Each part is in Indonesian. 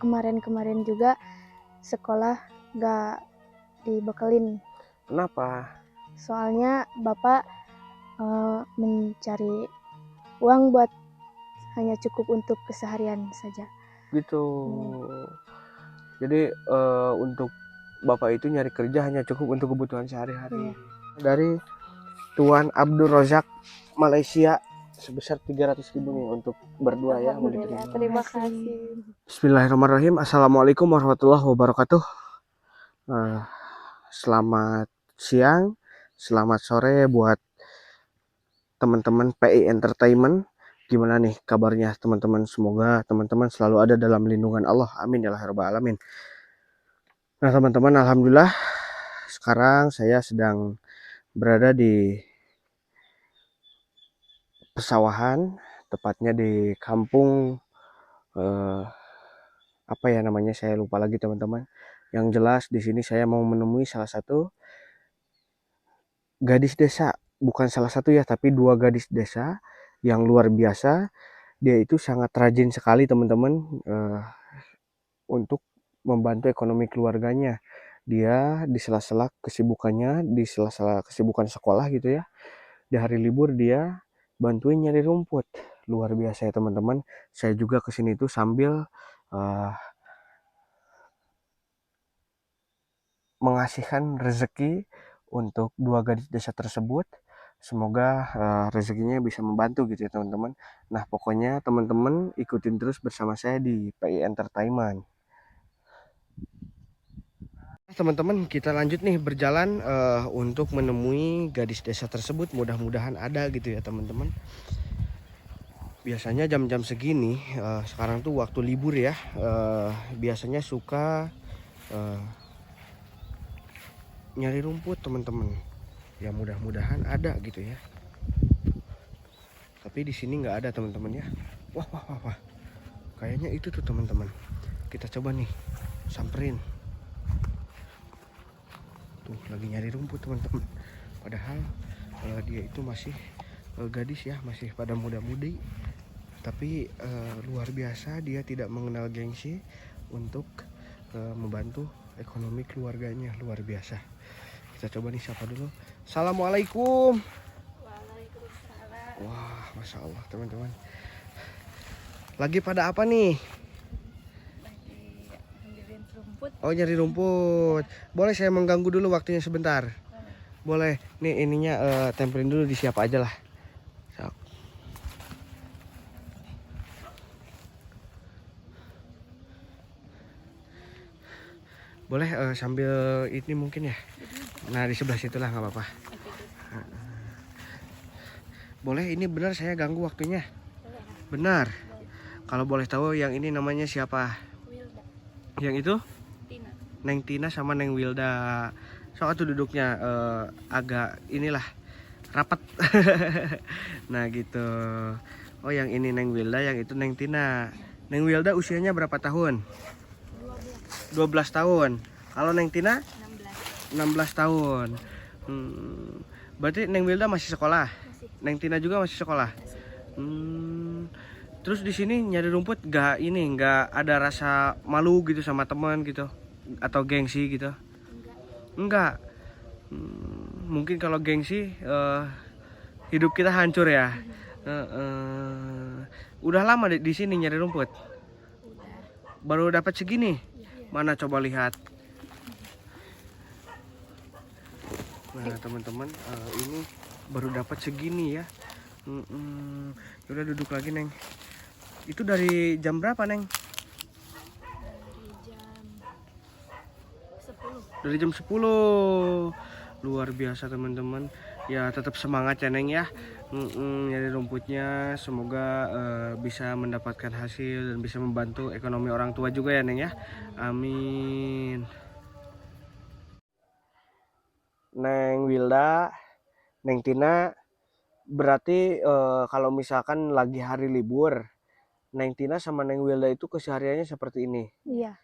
kemarin-kemarin juga sekolah gak dibekelin. Kenapa? Soalnya bapak mencari uang buat hanya cukup untuk keseharian saja. Gitu. Jadi untuk bapak itu nyari kerja hanya cukup untuk kebutuhan sehari-hari. Iya. Dari Tuan Abdul Rozak Malaysia sebesar 300.000 nih untuk berdua ya, mau diterima. Terima kasih. Bismillahirrahmanirrahim. Assalamualaikum warahmatullahi wabarakatuh. Selamat siang, selamat sore buat teman-teman PI Entertainment. Gimana nih kabarnya teman-teman? Semoga teman-teman selalu ada dalam lindungan Allah. Amin ya rabbal alamin. Nah teman-teman, alhamdulillah sekarang saya sedang berada di pesawahan, tepatnya di kampung apa ya namanya, saya lupa lagi teman-teman. Yang jelas di sini saya mau menemui salah satu gadis desa, bukan salah satu ya, tapi dua gadis desa yang luar biasa. Dia itu sangat rajin sekali teman-teman untuk membantu ekonomi keluarganya. Dia di sela-sela kesibukannya, di sela-sela kesibukan sekolah gitu ya, di hari libur dia bantuin nyari rumput. Luar biasa ya teman-teman. Saya juga kesini tuh sambil mengasihkan rezeki untuk dua gadis desa tersebut. Semoga rezekinya bisa membantu gitu ya teman-teman. Nah pokoknya teman-teman ikutin terus bersama saya di PI Entertainment. Teman-teman, kita lanjut nih berjalan untuk menemui gadis desa tersebut. Mudah-mudahan ada gitu ya teman-teman. Biasanya jam-jam segini, sekarang tuh waktu libur ya, biasanya suka nyari rumput teman-teman. Ya mudah-mudahan ada gitu ya. Tapi di sini nggak ada teman-teman ya. Wah. Kayaknya itu tuh teman-teman. Kita coba nih samperin. Tuh lagi nyari rumput teman-teman. Padahal dia itu masih gadis ya, masih pada muda-mudi. Tapi luar biasa, dia tidak mengenal gengsi untuk membantu ekonomi keluarganya. Luar biasa. Kita coba nih sapa dulu. Assalamualaikum. Waalaikumsalam. Wah, masya Allah teman-teman. Lagi pada apa nih? Oh nyari rumput. Boleh saya mengganggu dulu waktunya sebentar? Boleh. Nih ininya tempelin dulu di siapa aja lah. So. Boleh sambil ini mungkin ya. Nah di sebelah situ lah nggak apa-apa. Boleh, ini benar saya ganggu waktunya? Benar. Kalau boleh tahu yang ini namanya siapa? Wilda. Yang itu? Tina. Neng Tina sama Neng Wilda. Soalnya tuh duduknya agak inilah rapat. Nah gitu. Oh yang ini Neng Wilda, yang itu Neng Tina. Neng Wilda usianya berapa tahun? 12 tahun. Kalau Neng Tina? 16 tahun. Berarti Neng Wilda masih sekolah? Masih. Neng Tina juga masih sekolah? Terus di sini nyari rumput nggak ada rasa malu gitu sama teman gitu? Atau gengsi gitu? Enggak. Mungkin kalau gengsi hidup kita hancur ya. Udah lama di sini nyari rumput? Baru dapat segini? Mana coba lihat. Nah teman-teman, ini baru dapat segini ya. Udah duduk lagi Neng. Itu dari jam berapa Neng? Dari jam 10. Luar biasa teman-teman. Ya tetap semangat ya Neng ya. Nyari rumputnya, semoga bisa mendapatkan hasil dan bisa membantu ekonomi orang tua juga ya Neng ya. Amin. Neng Wilda, Neng Tina, berarti kalau misalkan lagi hari libur, Neng Tina sama Neng Wilda itu kesehariannya seperti ini? Iya.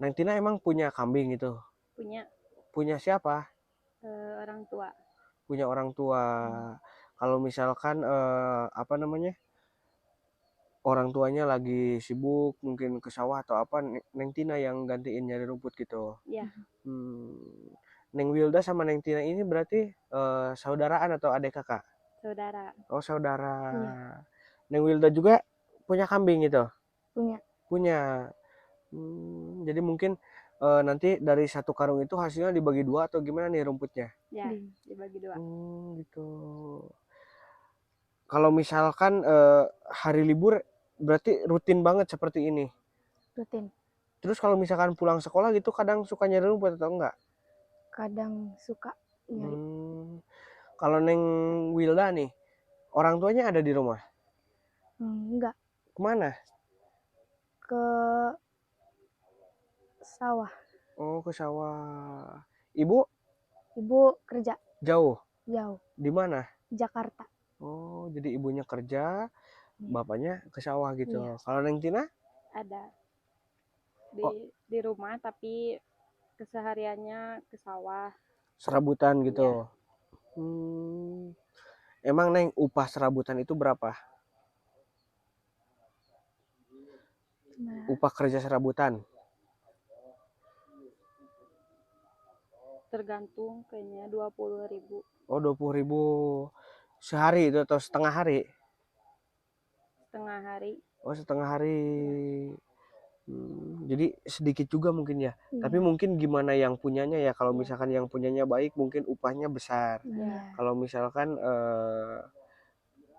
Neng Tina emang punya kambing itu? Punya. Punya siapa? Orang tua. Punya orang tua. Kalau misalkan apa namanya, orang tuanya lagi sibuk mungkin ke sawah atau apa, Neng Tina yang gantiin nyari rumput gitu. Ya, Hmm. Neng Wilda sama Neng Tina ini berarti saudaraan atau adik kakak? saudara. Oh saudara. Iya. Neng Wilda juga punya kambing gitu? Punya. Punya. Jadi mungkin nanti dari satu karung itu hasilnya dibagi dua atau gimana nih rumputnya? Ya, Di- dibagi 2. Gitu. Kalau misalkan hari libur berarti rutin banget seperti ini. Rutin. Terus kalau misalkan pulang sekolah gitu kadang suka nyari rumput atau enggak? Kadang suka nyari. Kalau Neng Wilda nih, orang tuanya ada di rumah. Enggak. Kemana? Ke sawah. Oh, ke sawah. Ibu Ibu kerja jauh. jauh. Di mana? Jakarta. Oh, jadi ibunya kerja, bapaknya ke sawah gitu. Iya. Kalau Neng Tina? Ada Oh, di rumah tapi kesehariannya ke sawah. serabutan gitu. Iya. Emang Neng upah serabutan itu berapa? Nah, Upah kerja serabutan? Tergantung kayaknya 20.000 Oh, 20.000 sehari itu atau setengah hari? setengah hari. Oh, setengah hari. Jadi sedikit juga mungkin ya. Tapi iya. mungkin gimana yang punyanya ya. Kalau Iya. misalkan yang punyanya baik mungkin upahnya besar. Iya. Kalau misalkan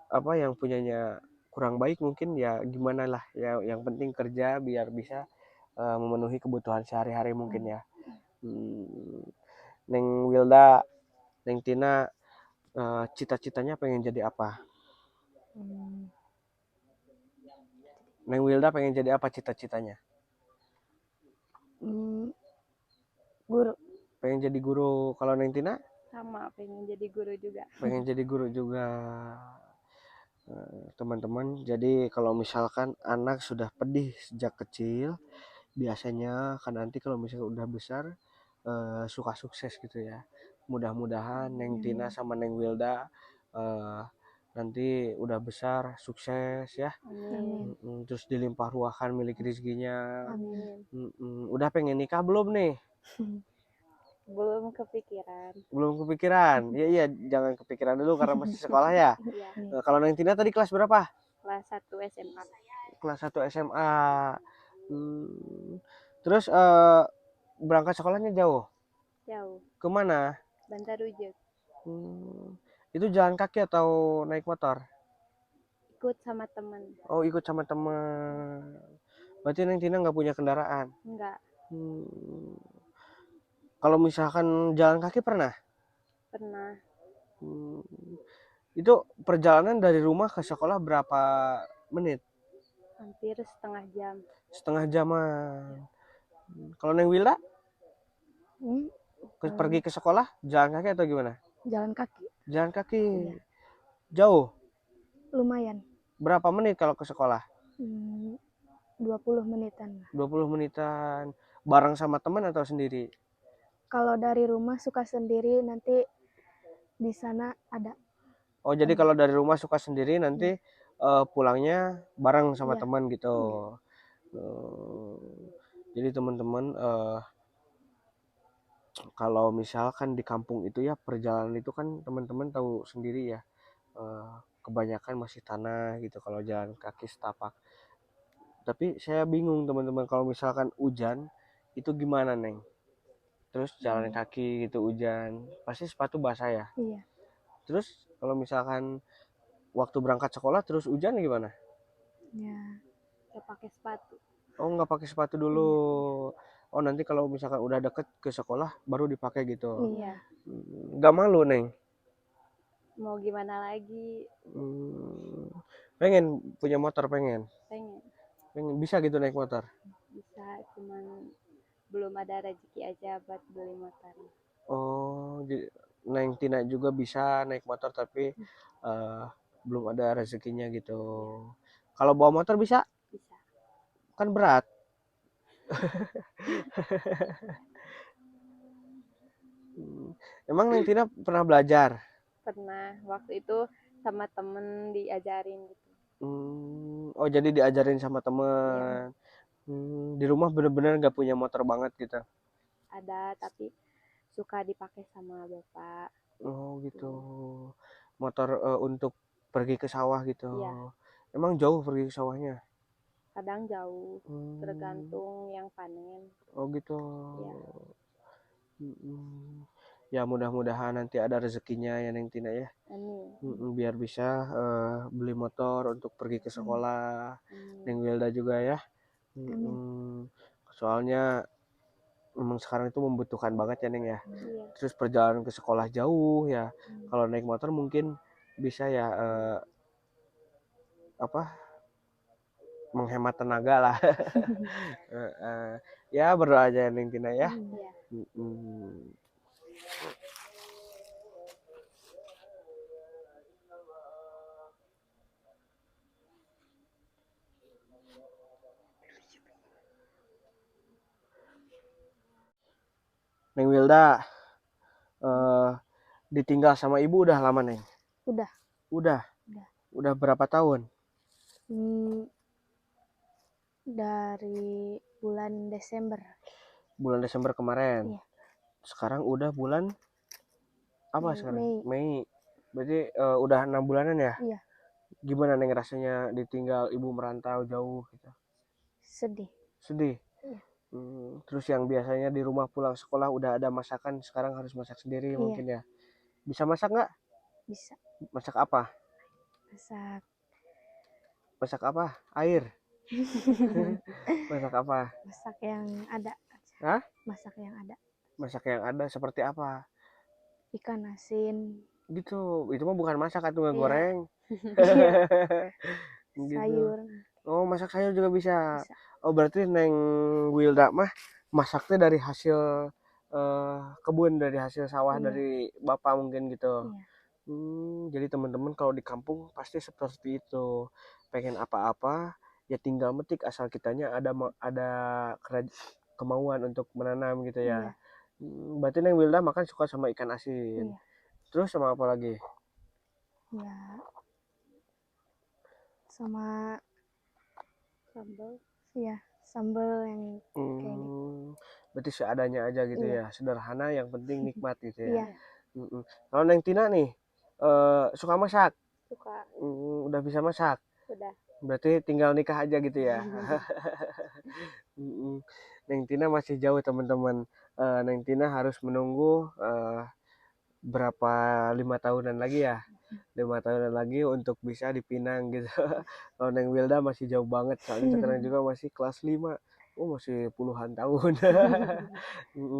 apa yang punyanya kurang baik mungkin ya gimana lah ya, yang penting kerja biar bisa memenuhi kebutuhan sehari-hari mungkin ya. Neng Wilda, Neng Tina cita-citanya pengen jadi apa? Neng Wilda pengen jadi apa cita-citanya? Guru. Pengen jadi guru. Kalau Neng Tina? Sama, pengen jadi guru juga. Pengen jadi guru juga. Teman-teman, jadi kalau misalkan anak sudah pedih sejak kecil, biasanya kan nanti kalau misalkan udah besar suka sukses gitu ya. Mudah-mudahan Neng Tina sama Neng Wilda nanti udah besar sukses ya. Amin. Terus dilimpah ruahkan milik rezekinya. Amin. Udah pengen nikah belum nih? Belum kepikiran. Belum kepikiran. Iya, jangan kepikiran dulu karena masih sekolah ya. Iya. Kalau Neng Tina tadi kelas berapa? Kelas 1 SMA. Kelas 1 SMA. Terus berangkat sekolahnya jauh? Jauh. Kemana? Bantar Ujung. Itu jalan kaki atau naik motor? Ikut sama teman. Oh, ikut sama teman. Berarti Neng Tina nggak punya kendaraan? Enggak. Kalau misalkan jalan kaki pernah? Pernah. Itu perjalanan dari rumah ke sekolah berapa menit? Hampir setengah jam. Setengah jaman. Kalau Neng Wilda? Pergi ke sekolah jalan kaki atau gimana? Jalan kaki. Jalan kaki. Iya. Jauh? Lumayan. Berapa menit kalau ke sekolah? 20 menitan. 20 menitan. Bareng sama teman atau sendiri? Kalau dari rumah suka sendiri, nanti di sana ada. Oh, jadi kalau dari rumah suka sendiri, nanti pulangnya bareng sama Iya. teman gitu. Jadi teman-teman kalau misalkan di kampung itu ya perjalanan itu kan teman-teman tahu sendiri ya, kebanyakan masih tanah gitu kalau jalan kaki setapak. Tapi saya bingung teman-teman, kalau misalkan hujan itu gimana Neng? Terus jalan kaki gitu hujan, pasti sepatu basah ya? Iya. Terus kalau misalkan waktu berangkat sekolah terus hujan gimana? Ya. Gak pakai sepatu. Oh, nggak pakai sepatu dulu. Oh, nanti kalau misalkan udah deket ke sekolah baru dipakai gitu. Iya. Nggak malu Neng? Mau gimana lagi? Pengen punya motor, pengen bisa gitu naik motor? Bisa, cuman belum ada rezeki aja buat beli motor. Oh, jadi Neng Tina juga bisa naik motor tapi belum ada rezekinya gitu. Kalau bawa motor bisa? Bisa. Kan berat. Emang Neng Tina pernah belajar? Pernah, waktu itu sama temen diajarin gitu. Oh jadi diajarin sama Iya, temen. Di rumah bener-bener nggak punya motor banget gitu. ada tapi suka dipakai sama bapak. Oh gitu. Tuh. Motor untuk pergi ke sawah gitu. Iya, Emang jauh pergi ke sawahnya? kadang jauh, Hmm, tergantung yang panen. oh gitu. Iya, Mm-mm. Ya mudah-mudahan nanti ada rezekinya ya Neng Tina ya. amin, Biar bisa beli motor untuk pergi ke Amin. sekolah. Neng amin, Wilda juga ya. Amin. Soalnya memang sekarang itu membutuhkan banget ya Neng ya. iya, Terus perjalanan ke sekolah jauh ya. Kalau naik motor mungkin bisa ya apa menghemat tenaga lah. Heeh. Ya berdoa aja Neng Tina ya. iya. Mm-mm. Neng Wilda eh, ditinggal sama ibu udah lama Neng? Udah. Udah. Udah. Udah berapa tahun? Hmm, dari bulan Desember. Bulan Desember kemarin. Iya. Sekarang udah bulan apa sekarang? Mei. Mei. Berarti udah 6 bulanan ya? Iya. Gimana Neng rasanya ditinggal ibu merantau jauh gitu? Sedih. Sedih? Iya. Terus yang biasanya di rumah pulang sekolah udah ada masakan, sekarang harus masak sendiri Iya. mungkin ya? Bisa masak nggak? Bisa. Masak apa? Masak. Masak apa? Air? Masak apa? Masak yang ada. Hah? Masak yang ada. Masak yang ada seperti apa? Ikan asin. Gitu. Itu mah bukan masak atau Iya. ngegoreng. Iya. Gitu. Sayur. Oh, masak sayur juga bisa. Bisa. Oh, berarti Neng Wilda mah masaknya dari hasil kebun, dari hasil sawah Iya. dari bapak mungkin gitu. Iya. Jadi teman-teman kalau di kampung pasti seperti itu. Pengen apa-apa, ya tinggal metik asal kitanya ada kemauan untuk menanam gitu ya. Iya. Berarti Neng Wilda makan suka sama ikan asin. Iya. Terus sama apa lagi? Ya. Sama Sambal. ya sambal yang kayak gitu. Berarti seadanya aja gitu Iya. ya. Sederhana yang penting nikmat gitu ya. Iya. Kalau Neng Tina nih suka masak. Suka, Udah bisa masak. udah. Berarti tinggal nikah aja gitu ya. Neng Tina masih jauh teman-teman. Neng Tina harus menunggu berapa 5 tahunan lagi ya. 5 tahunan lagi untuk bisa dipinang gitu. Kalau Neng Wilda masih jauh banget soalnya sekarang juga masih kelas 5. Oh masih puluhan tahun.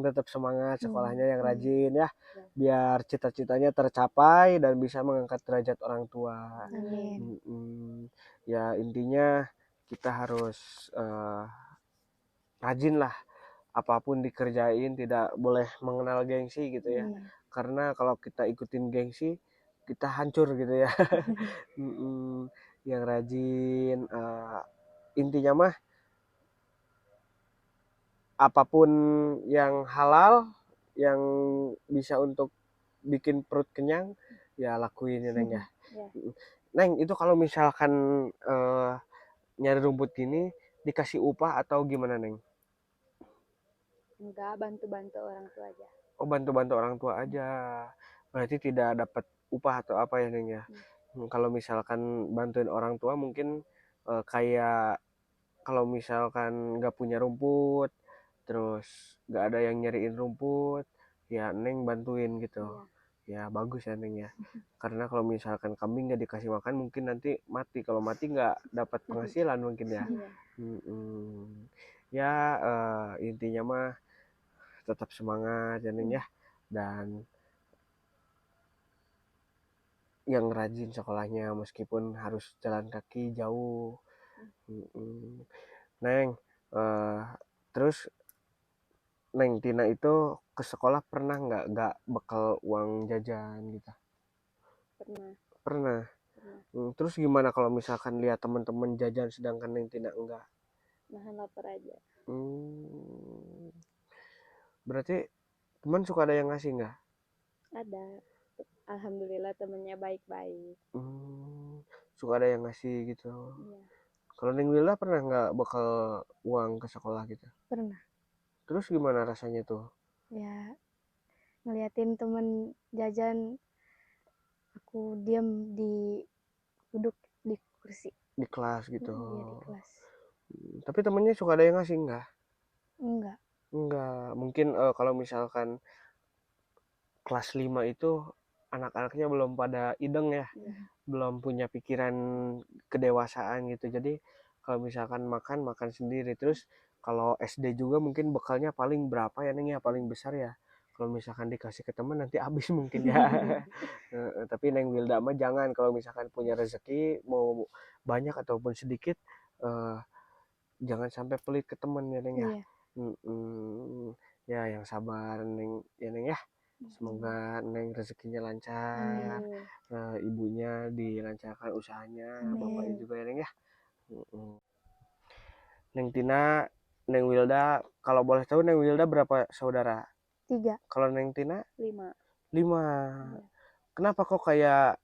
Tetap semangat sekolahnya yang rajin ya. Biar cita-citanya tercapai dan bisa mengangkat derajat orang tua. Amin. Ya intinya kita harus rajin lah. Apapun dikerjain tidak boleh mengenal gengsi gitu ya. Iya. Karena kalau kita ikutin gengsi kita hancur gitu ya. Yang rajin intinya mah apapun yang halal yang bisa untuk bikin perut kenyang ya lakuin ya Neng ya. Ya. Neng itu kalau misalkan nyari rumput gini dikasih upah atau gimana Neng? Enggak, bantu-bantu orang tua aja. Oh bantu-bantu orang tua aja. Berarti tidak dapat upah atau apa ya Neng ya? Kalau misalkan bantuin orang tua mungkin kayak kalau misalkan nggak punya rumput, terus nggak ada yang nyariin rumput, ya Neng bantuin gitu. Iya. Ya bagus ya Neng ya. Karena kalau misalkan kambing nggak dikasih makan mungkin nanti mati. Kalau mati nggak dapat penghasilan mungkin ya. Iya. Mm-mm. Ya intinya mah tetap semangat ya Neng ya. Dan yang rajin sekolahnya meskipun harus jalan kaki jauh. Neng, eh, terus Neng Tina itu ke sekolah pernah nggak bekal uang jajan gitu? Pernah. Pernah. Terus gimana kalau misalkan lihat teman-teman jajan sedangkan Neng Tina enggak? Nahan lapar aja. Hmm, berarti teman suka ada yang ngasih nggak? Ada. Alhamdulillah temennya baik-baik. suka ada yang ngasih gitu. Iya. Kalau Neng Wilda pernah nggak bakal uang ke sekolah gitu? Pernah. Terus gimana rasanya tuh? Ya, ngeliatin temen jajan, aku diam duduk di kursi. Di kelas gitu. Iya, di kelas. Tapi temennya suka ada yang ngasih nggak? Enggak. Enggak. Mungkin kalau misalkan kelas 5 itu anak-anaknya belum pada ideng ya. Iya. Belum punya pikiran kedewasaan gitu. Jadi kalau misalkan makan sendiri. Terus kalau SD juga mungkin bekalnya paling berapa ya Neng ya? Paling besar ya. Kalau misalkan dikasih ke teman nanti habis mungkin ya. Tapi Neng Wilda mah jangan, kalau misalkan punya rezeki mau banyak ataupun sedikit, jangan sampai pelit ke teman ya Neng ya. Iya. Ya yang sabar Neng ya Neng ya. Semoga Neng rezekinya lancar, Amin. ibunya dilancarkan usahanya, bapaknya Amin. juga ya Neng ya. Neng Tina, Neng Wilda, kalau boleh tahu Neng Wilda berapa saudara? 3. Kalau Neng Tina 5. 5. Iya. Kenapa kok kayak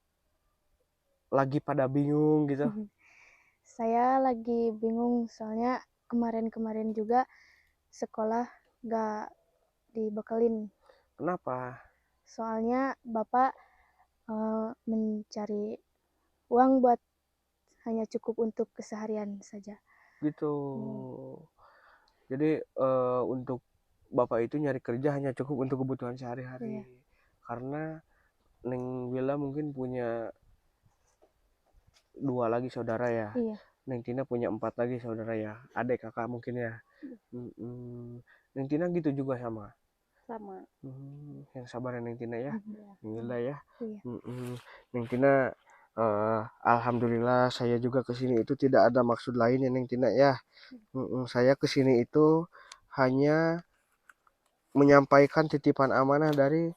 lagi pada bingung gitu? Saya lagi bingung soalnya kemarin-kemarin juga sekolah gak dibekelin. Kenapa? Soalnya bapak mencari uang buat hanya cukup untuk keseharian saja. Gitu. Jadi untuk bapak itu nyari kerja hanya cukup untuk kebutuhan sehari-hari. Iya. Karena Neng Willa mungkin punya 2 lagi saudara ya. Iya. Neng Tina punya 4 lagi saudara ya. Adik kakak mungkin ya. Neng Tina gitu juga sama. Sama. Yang sabar ya Neng Tina ya. Iya. Neng Wilda ya. Iya. Neng Tina, alhamdulillah saya juga kesini itu tidak ada maksud lain ya Neng Tina ya. Saya kesini itu hanya menyampaikan titipan amanah dari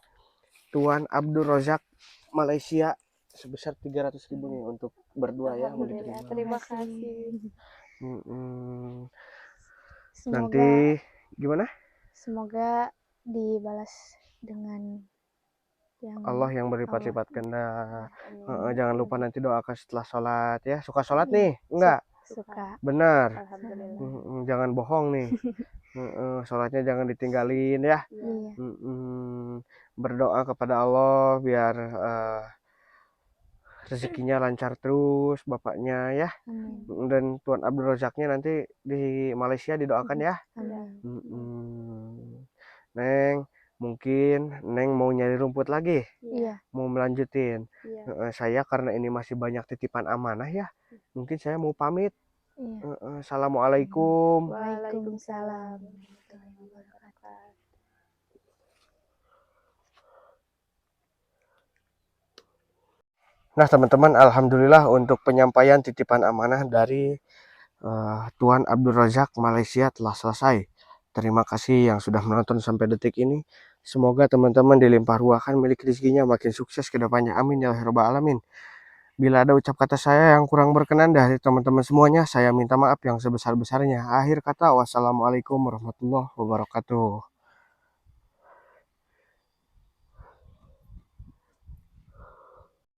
Tuan Abdul Razak Malaysia sebesar 300.000 nih untuk berdua ya, mau Alhamdulillah. diterima. Terima kasih. Nanti Semoga gimana? semoga dibalas dengan yang Allah yang berlipat-lipat Allah. ganda. Amin. Jangan lupa nanti doakan setelah sholat ya. Suka sholat nih? Enggak? Suka. Benar. Alhamdulillah. Jangan bohong nih. Sholatnya jangan ditinggalin ya. Iya. Berdoa kepada Allah biar rezekinya lancar terus bapaknya ya. Amin. Dan Tuan Abdul Razaknya nanti di Malaysia didoakan ya. Amin. Neng, mungkin Neng mau nyari rumput lagi, Iya. mau melanjutin. Iya. Saya karena ini masih banyak titipan amanah ya, mungkin saya mau pamit. Iya. Assalamualaikum. Waalaikumsalam. Nah teman-teman, alhamdulillah untuk penyampaian titipan amanah dari Tuan Abdul Razak Malaysia telah selesai. Terima kasih yang sudah menonton sampai detik ini. Semoga teman-teman dilimpah ruahkan milik rezekinya makin sukses ke depannya. Amin ya rabbal alamin. Bila ada ucap kata saya yang kurang berkenan dari teman-teman semuanya, saya minta maaf yang sebesar-besarnya. Akhir kata, wassalamualaikum warahmatullahi wabarakatuh.